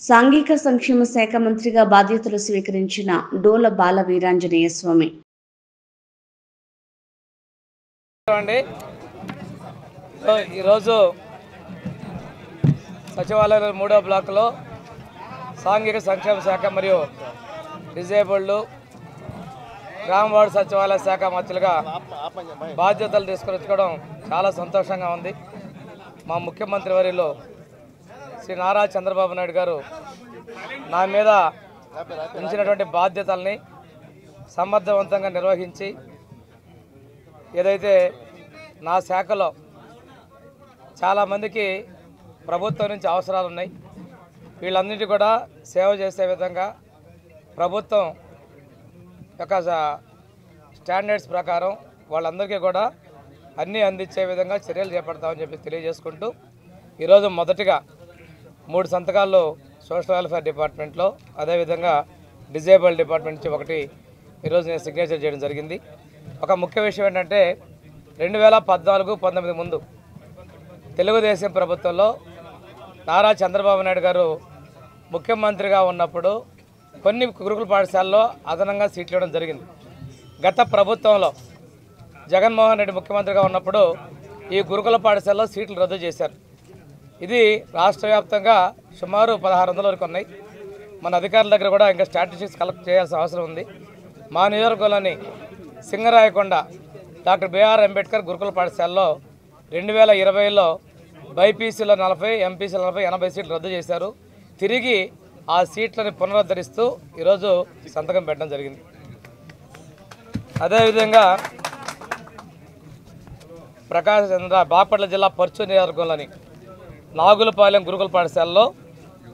సాంఘిక సంక్షేమ శాఖ మంత్రిగా బాధ్యతలు స్వీకరించిన డోల బాల వీరాంజనేయ స్వామి. ఈరోజు సచివాలయం 3వ బ్లాక్లో సాంఘిక సంక్షేమ శాఖ మరియు డిజేబుల్డ్ గ్రామ వార్డు సచివాలయ శాఖ మంత్రులుగా బాధ్యతలు తీసుకొచ్చుకోవడం చాలా సంతోషంగా ఉంది. మా ముఖ్యమంత్రి వర్యులు శ్రీ నారా చంద్రబాబు నాయుడు గారు నా మీద ఉంచినటువంటి బాధ్యతల్ని సమర్థవంతంగా నిర్వహించి ఏదైతే నా శాఖలో చాలామందికి ప్రభుత్వం నుంచి అవసరాలు ఉన్నాయి, వీళ్ళన్నిటి కూడా సేవ చేసే విధంగా ప్రభుత్వం యొక్క స్టాండర్డ్స్ ప్రకారం వాళ్ళందరికీ కూడా అన్నీ అందించే విధంగా చర్యలు చేపడతామని చెప్పి తెలియజేసుకుంటూ ఈరోజు మొదటిగా 3 సంతకాలు సోషల్ వెల్ఫేర్ డిపార్ట్మెంట్లో, అదేవిధంగా డిజేబుల్డ్ డిపార్ట్మెంట్ నుంచి ఒకటి ఈరోజు నేను సిగ్నేచర్ చేయడం జరిగింది. ఒక ముఖ్య విషయం ఏంటంటే 2014-19 ముందు తెలుగుదేశం ప్రభుత్వంలో నారా చంద్రబాబు నాయుడు గారు ముఖ్యమంత్రిగా ఉన్నప్పుడు కొన్ని గురుకుల పాఠశాలలో అదనంగా సీట్లు ఇవ్వడం జరిగింది. గత ప్రభుత్వంలో జగన్మోహన్ రెడ్డి ముఖ్యమంత్రిగా ఉన్నప్పుడు ఈ గురుకుల పాఠశాలలో సీట్లు రద్దు చేశారు. ఇది రాష్ట్ర వ్యాప్తంగా సుమారు 1600 వరకు ఉన్నాయి. మన అధికారుల దగ్గర కూడా ఇంకా స్టాటిస్టిక్స్ కలెక్ట్ చేయాల్సిన అవసరం ఉంది. మా నియోజకవర్గంలోని సింగరాయకొండ డాక్టర్ బిఆర్ అంబేద్కర్ గురుకుల పాఠశాలలో 2020లో బైపీసీలో 40, ఎంపీసీలో 40, 80 సీట్లు రద్దు చేశారు. తిరిగి ఆ సీట్లను పునరుద్ధరిస్తూ ఈరోజు సంతకం పెట్టడం జరిగింది. అదేవిధంగా ప్రకాశం చంద్ర బాపట్ల జిల్లా పర్చూరు నియోజకవర్గంలోని నాగులపాలెం గురుకుల పాఠశాలలో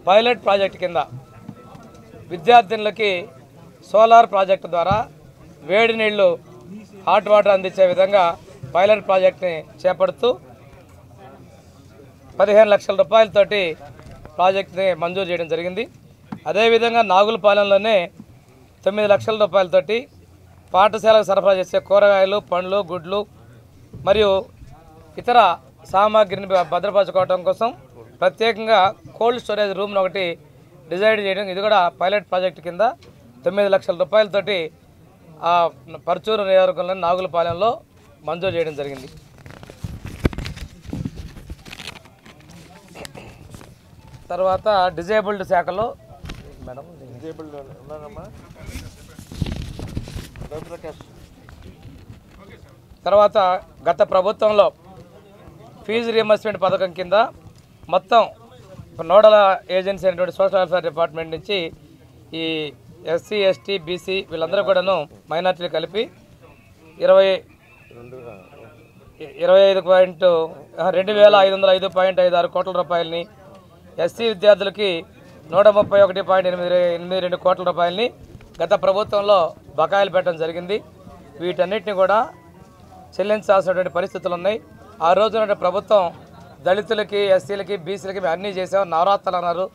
పైలట్ ప్రాజెక్టు కింద విద్యార్థినులకి సోలార్ ప్రాజెక్టు ద్వారా వేడి నీళ్లు హాట్ వాటర్ అందించే విధంగా పైలట్ ప్రాజెక్ట్ని చేపడుతూ 15 లక్షల రూపాయలతోటి ప్రాజెక్ట్ని మంజూరు చేయడం జరిగింది. అదేవిధంగా నాగులపాలెంలోనే 9 లక్షల రూపాయలతోటి పాఠశాలకు సరఫరా చేసే కూరగాయలు, పండ్లు, గుడ్లు మరియు ఇతర సామాగ్రిని భద్రపరచుకోవడం కోసం ప్రత్యేకంగా కోల్డ్ స్టోరేజ్ రూమ్ను ఒకటి డిజైన్ చేయడం, ఇది కూడా పైలట్ ప్రాజెక్టు కింద 9 లక్షల రూపాయలతోటి పర్చూరు నియోజకవర్గంలోని నాగులపాలెంలో మంజూరు చేయడం జరిగింది. తర్వాత డిజేబుల్డ్ శాఖలో మేడం తర్వాత గత ప్రభుత్వంలో ఫీజు రియంబర్స్మెంట్ పథకం కింద మొత్తం నోడల్ ఏజెన్సీ అయినటువంటి సోషల్ వెల్ఫేర్ డిపార్ట్మెంట్ నుంచి ఈ ఎస్సీ, ఎస్టీ, బీసీ వీళ్ళందరూ కూడాను మైనార్టీలు కలిపి 2505.56 కోట్ల రూపాయలని, ఎస్సీ విద్యార్థులకి 131.82 కోట్ల రూపాయలని గత ప్రభుత్వంలో బకాయిలు పెట్టడం జరిగింది. వీటన్నిటిని కూడా చెల్లించాల్సినటువంటి పరిస్థితులు ఉన్నాయి. ఆ రోజున ప్రభుత్వం దళితులకి, ఎస్సీలకి, బీసీలకి అన్నీ చేసాం, నవరాత్రులు అన్నారు.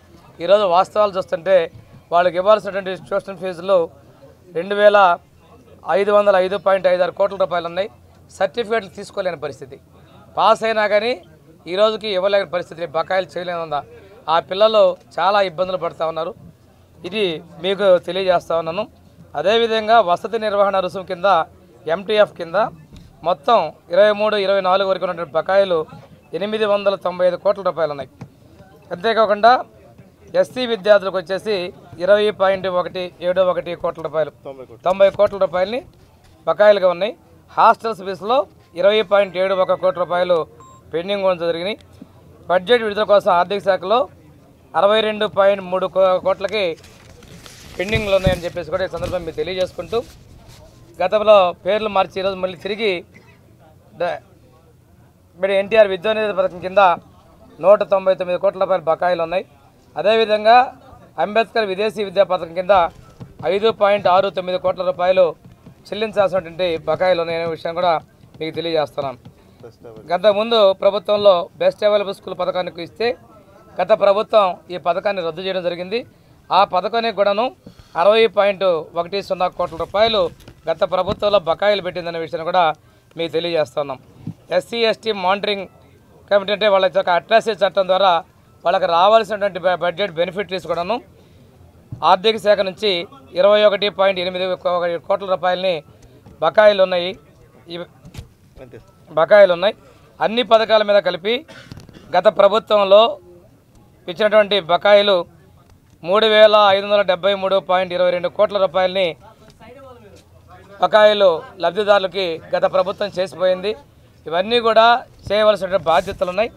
ఈరోజు వాస్తవాలు చూస్తుంటే వాళ్ళకి ఇవ్వాల్సినటువంటి ట్యూషన్ ఫీజులు 2505.56 కోట్ల రూపాయలు ఉన్నాయి. సర్టిఫికేట్లు తీసుకోలేని పరిస్థితి, పాస్ అయినా కానీ ఈ రోజుకి ఇవ్వలేని పరిస్థితి, బకాయిలు చేయలేనుందా. ఆ పిల్లలు చాలా ఇబ్బందులు పడుతూ ఉన్నారు. ఇది మీకు తెలియజేస్తూ ఉన్నాను. అదేవిధంగా వసతి నిర్వహణ రుసుము కింద ఎంటీఎఫ్ కింద మొత్తం 23-24 వరకు ఉన్నటువంటి బకాయిలు 895 కోట్ల రూపాయలు ఉన్నాయి. అంతేకాకుండా ఎస్సీ విద్యార్థులకు వచ్చేసి 20.171 కోట్ల రూపాయలు, 90 కోట్ల రూపాయలని బకాయిలుగా ఉన్నాయి. హాస్టల్స్ ఫీజులో 20.71 కోట్ల రూపాయలు పెండింగ్ ఉండడం జరిగినాయి. బడ్జెట్ విడుదల కోసం ఆర్థిక శాఖలో 62.3 కోట్లకి పెండింగ్లు ఉన్నాయని చెప్పేసి కూడా ఈ సందర్భంగా మీరు తెలియజేసుకుంటూ, గతంలో పేర్లు మార్చి ఈరోజు మళ్ళీ తిరిగి ఎన్టీఆర్ విద్యానిధి పథకం కింద 199 కోట్ల రూపాయల బకాయిలు ఉన్నాయి. అదేవిధంగా అంబేద్కర్ విదేశీ విద్యా పథకం కింద 5.69 కోట్ల రూపాయలు చెల్లించాల్సినటువంటి బకాయిలు ఉన్నాయనే విషయం కూడా మీకు తెలియజేస్తున్నాను. గత ముందు ప్రభుత్వంలో బెస్ట్ అవైలబుల్ స్కూల్ పథకానికి ఇస్తే గత ప్రభుత్వం ఈ పథకాన్ని రద్దు చేయడం జరిగింది. ఆ పథకానికి కూడాను 60.10 కోట్ల రూపాయలు గత ప్రభుత్వంలో బకాయిలు పెట్టిందనే విషయాన్ని కూడా మీకు తెలియజేస్తున్నాం. ఎస్సీ, ఎస్టీ మానిటరింగ్ కమిటీ అంటే వాళ్ళ యొక్క అట్రాసిటీ చట్టం ద్వారా వాళ్ళకి రావాల్సినటువంటి బడ్జెట్ బెనిఫిట్స్ కూడాను ఆర్థిక శాఖ నుంచి 21.8 కోట్ల రూపాయలని బకాయిలు ఉన్నాయి. అన్ని పథకాల మీద కలిపి గత ప్రభుత్వంలో ఇచ్చినటువంటి బకాయిలు 3,573.22 కోట్ల రూపాయలని బకాయిలు లబ్ధిదారులకి గత ప్రభుత్వం చేసిపోయింది. ఇవన్నీ కూడా చేయవలసిన బాధ్యతలు ఉన్నాయి.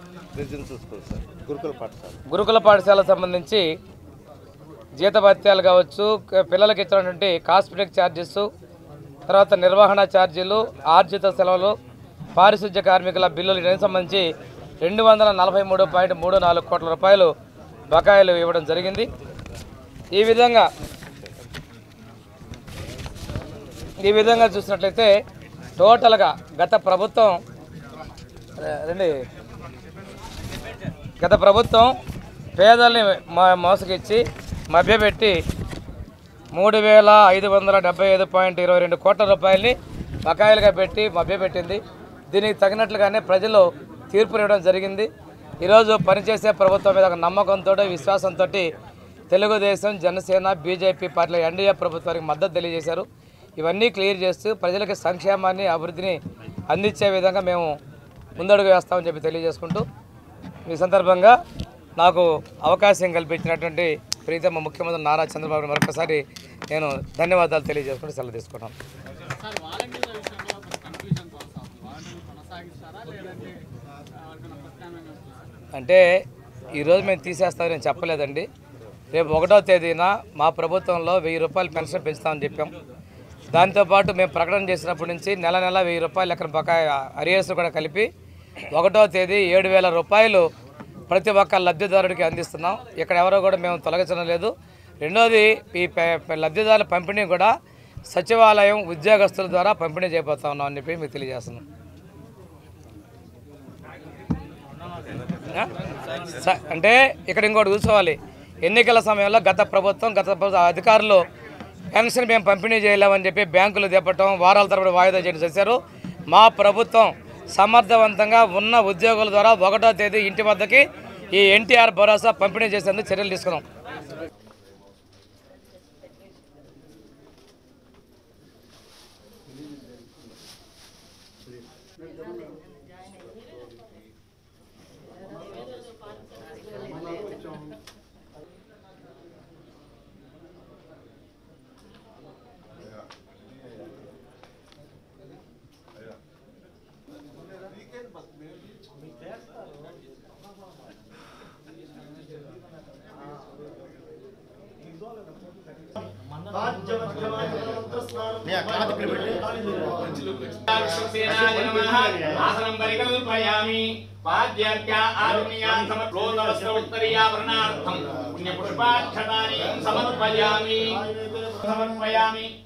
గురుకుల పాఠశాలకు సంబంధించి జీతభత్యాలు కావచ్చు, పిల్లలకి ఇచ్చినటువంటి కాస్మెటిక్ ఛార్జెస్, తర్వాత నిర్వహణ ఛార్జీలు, ఆర్జిత సెలవులు, పారిశుద్ధ్య కార్మికుల బిల్లులు దీనికి సంబంధించి 243.34 కోట్ల రూపాయలు బకాయిలు ఇవ్వడం జరిగింది. ఈ విధంగా చూసినట్లయితే టోటల్గా గత ప్రభుత్వం పేదల్ని మోసగిచ్చి మభ్యపెట్టి 3,575.22 కోట్ల రూపాయలని బకాయిలుగా పెట్టి మభ్యపెట్టింది. దీనికి తగినట్లుగానే ప్రజలు తీర్పునివ్వడం జరిగింది. ఈరోజు పనిచేసే ప్రభుత్వం మీద ఒక నమ్మకంతో, విశ్వాసంతో తెలుగుదేశం, జనసేన, బీజేపీ పార్టీల ఎన్డీఏ ప్రభుత్వానికి మద్దతు తెలియజేశారు. ఇవన్నీ క్లియర్ చేస్తూ ప్రజలకి సంక్షేమాన్ని, అభివృద్ధిని అందించే విధంగా మేము ముందడుగు వేస్తామని చెప్పి తెలియజేసుకుంటూ ఈ సందర్భంగా నాకు అవకాశం కల్పించినటువంటి ప్రీతమ ముఖ్యమంత్రి నారా చంద్రబాబు మరొకసారి నేను ధన్యవాదాలు తెలియజేసుకుంటూ సెలవు తీసుకున్నాను. అంటే ఈరోజు మేము తీసేస్తామని నేను చెప్పలేదండి. రేపు 1వ తేదీన మా ప్రభుత్వంలో 1000 రూపాయలు పెన్షన్ పెంచుతామని చెప్పాం. దాంతోపాటు మేము ప్రకటన చేసినప్పటి నుంచి నెల 1000 రూపాయలు ఎక్కడ బకాయి అరియర్స్ కూడా కలిపి 1వ తేదీ 7,000 రూపాయలు ప్రతి ఒక్క లబ్ధిదారుడికి అందిస్తున్నాం. ఇక్కడ ఎవరో కూడా మేము తొలగించడం లేదు. రెండోది, ఈ లబ్ధిదారుల పంపిణీ కూడా సచివాలయం ఉద్యోగస్తుల ద్వారా పంపిణీ చేయబోతా ఉన్నాం అని చెప్పి మీకు తెలియజేస్తున్నాం. అంటే ఇక్కడ ఇంకోటి చూసుకోవాలి, ఎన్నికల సమయంలో గత ప్రభుత్వం అధికారులు పెన్షన్ మేము పంపిణీ చేయలేమని చెప్పి బ్యాంకులు దెబ్బటం, వారాల తరబడి వాయిదా చేయడం చేశారు. మా ప్రభుత్వం సమర్థవంతంగా ఉన్న ఉద్యోగుల ద్వారా 1వ తేదీ ఇంటి వద్దకి ఈ ఎన్టీఆర్ భరోసా పంపిణీ చేసేందుకు చర్యలు తీసుకున్నాం.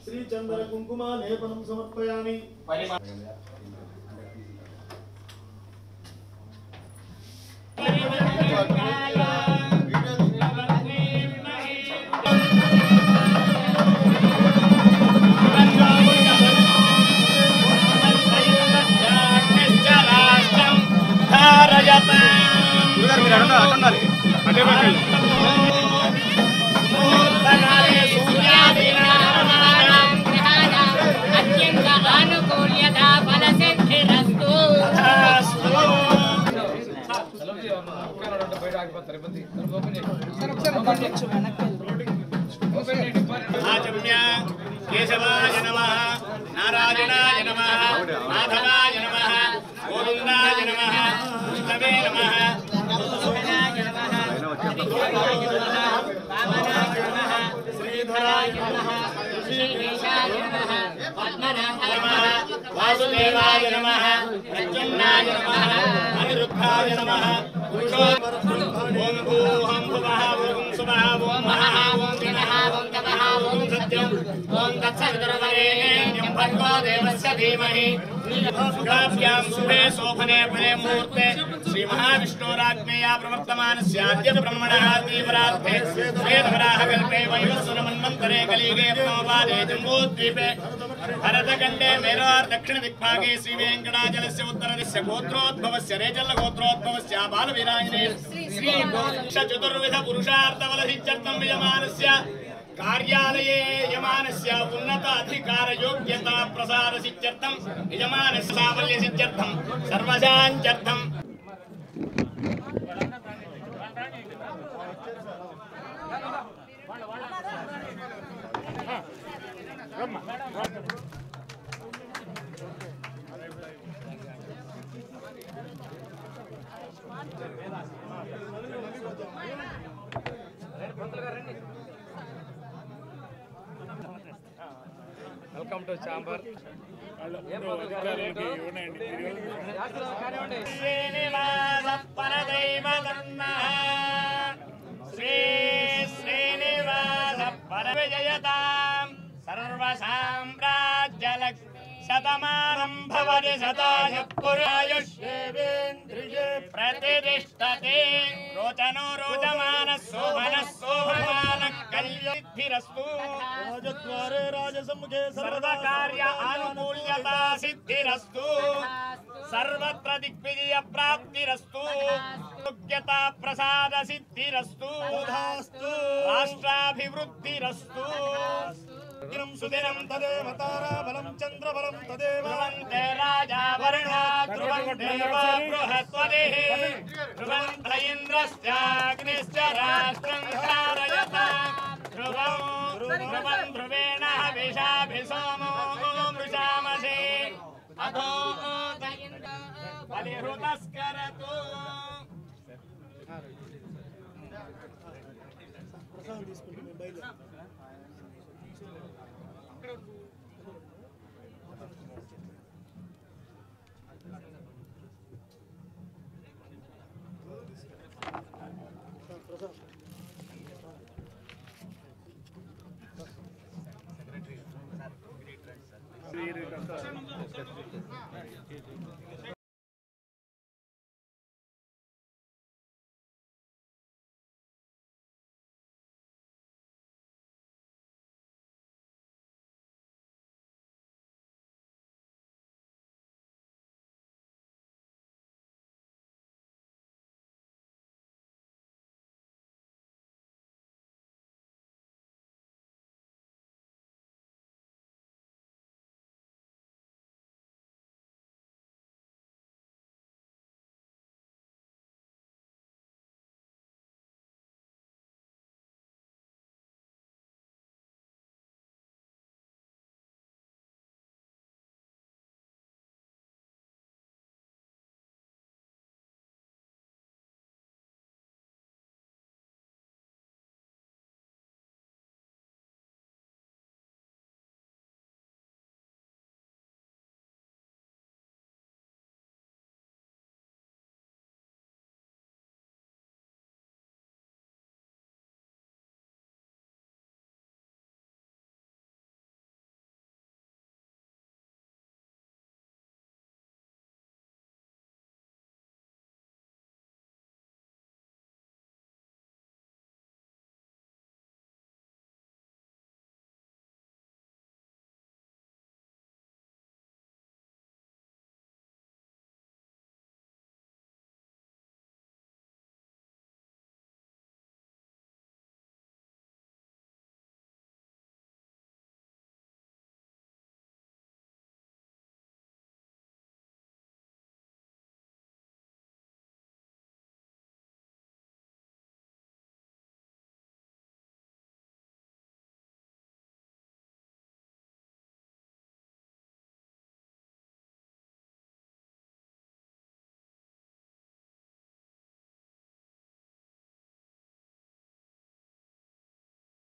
శ్రీచంద్ర కుంకుమ లేపనం సమర్పయామి. కేశవాయ నమః, నారాయణాయ నమః, మాధవాయ నమః, గోవిందాయ నమః, విష్ణవే నమః, శ్రీధరాయ నమః, శ్రీధరాయ నమః, పద్మనాభాయ నమః, వాసుదేవాయ నమః, ప్రద్యుమ్నాయ నమః, అనిరుద్ధాయ నమః, ఓం భూహం భువః ఓం సువః ఓం మహః ఓం వినః ఓం తపః ఓం సత్యం ఓం తత్సవితుర్వరేణ్యం భర్గో దేవస్య ధీమహి శుభాభ్యాం శుభే శోభనే ఫలే ముహూర్తే శ్రీ మహావిష్ణోరాజ్ఞయా ప్రవర్తమానస్యాద్య బ్రహ్మణः తీవ్రార్థే శ్వేతవరాహకల్పే వైవస్వరమన్వంతరే కలియుగే ప్రణోపాదే జంబూద్వీపే भरतखण्डे मेरोर् दक्षिणदिग्भागे श्रीवेङ्कटाचलस्य उत्तरदिशस्य गोत्रोद्भवस्य रेचल्लगोत्रोद्भवस्य बालवीराञ्जनेयस्य श्रीचतुर्विधपुरुषार्थबलसिद्ध्यर्थं यजमानस्य कार्यालये यजमानस्य उन्नत अधिकारयोग्यता प्रसारसिद्ध्यर्थं यजमानस्य साफल्यसिद्ध्यर्थं सर्वशान्त्यर्थं వెల్కమ్ టు ఛాంబర్. శ్రీనివాస పరదైవతన్నః శ్రీ శ్రీనివాస పరవిజయతాం సర్వసామ్రాజ్యలక్ష్మి శతమానం భవతి శతాయ పురుషాయుష్యేంద్రియే ప్రతిష్టతే రోచనో రోచమాన శోభన శోభమాన కళ్యాణిరస్తు రాజద్వారే రాజసముఖే సర్వకార్య అనుకూల్యతా సిద్ధిరస్తు सर्वत्र दिग्विजय प्राप्तिरस्तु योग्यता प्रसाद सिद्धिरस्तु राष्ट्राभिवृद्धिरस्तु दिनं सुदिनं तदेव ताराबलं चन्द्रबलं तदेव ध्रुवन्ते राजा वरुणा ध्रुवन्ते बृहस्पतिः ध्रुवन्त इन्द्रश्चाग्निश्च राष्ट्रं कारयता ध्रुवं ध्रुवेण हविषाभिसोमो मृषामसे अधो बलिहृतस्करतु